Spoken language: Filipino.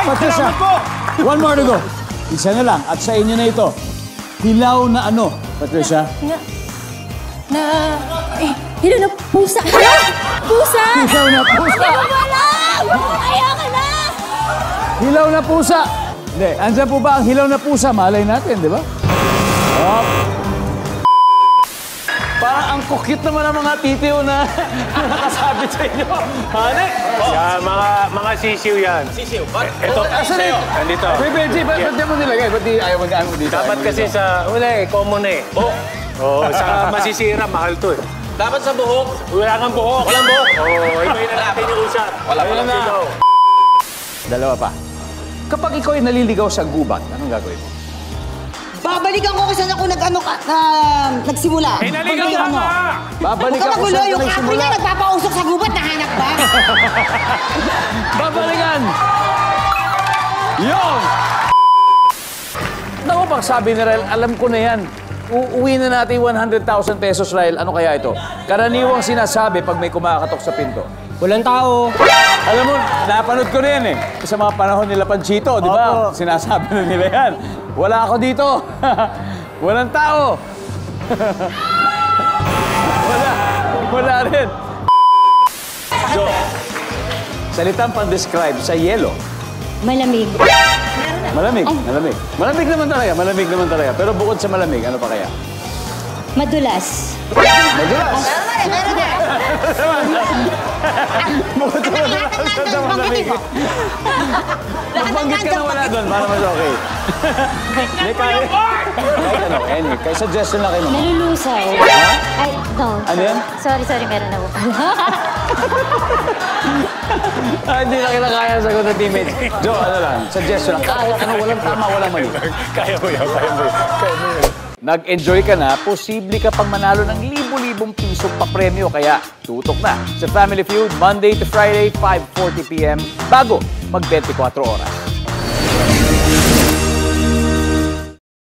Patricia, salamat po. one more to go. Isa na lang. At sa inyo na ito. Hilaw na ano, Patricia? Hilaw na pusa. Pusa! Hilaw na pusa. Ayoko na! Hilaw na pusa. Hindi, andyan po ba ang hilaw na pusa? Malay natin, di ba? Oh. Parang ang kukit naman ang mga titiyo na nakasabit sa inyo. Hane? Yan, mga sisiw yan. Sisiw? Ito, Asan eh? nandito. Wait, Benji, ba't di mo nilagay? Ba't di ayaw mo dito? Dapat kasi sa, wala eh, common eh. Buhok. Oo, sa masisira, mahal to eh. Dapat sa buhok. Wala kang buhok. Walang buhok. Oo, iba na natin yung usap. Wala na. Dalawa pa. Kapag ikaw ay naliligaw sa gubat, anong gagawin mo? Babalikan ko kung saan ako nagsimula. Eh, naligaw ka nga! Babalik Huwag ka ako magulo. sa Yung kapri nagsimula. nga nagpapausok sa gubat, nahanap ba? Babalikan! Yun! Naku, pag sabi ni Rael, alam ko na yan. Uuwi na natin 100,000 pesos, Rael. Ano kaya ito? Karaniwang sinasabi pag may kumakatok sa pinto. Walang tao. Alam mo, napanood ko na yan eh. Sa mga panahon nila Panchito, di ba? Sinasabi na nila yan. Wala ako dito. Walang tao. Wala rin. So, salitang pang-describe sa yelo. Malamig. Malamig. Malamig naman talaga. Pero bukod sa malamig, ano pa kaya? Madulas. Madulas. Meron na. Bukod sa malamig. Mabanggit ka na wala doon para mas okay. Kahit suggestion lang kayo. Nalulusaw. Ay, no. Ano yan? Sorry, meron ako. Hindi na kinakaya sa sagot ng teammate. Joe, ano lang, suggestion lang. Kahit ano, walang tama, walang mali. Kaya mo yan. Nag-enjoy ka na, posible ka pang manalo ng libo-libong pisong papremyo. Kaya tutok na sa Family Feud, Monday to Friday, 5:40 p.m. bago mag 24 oras.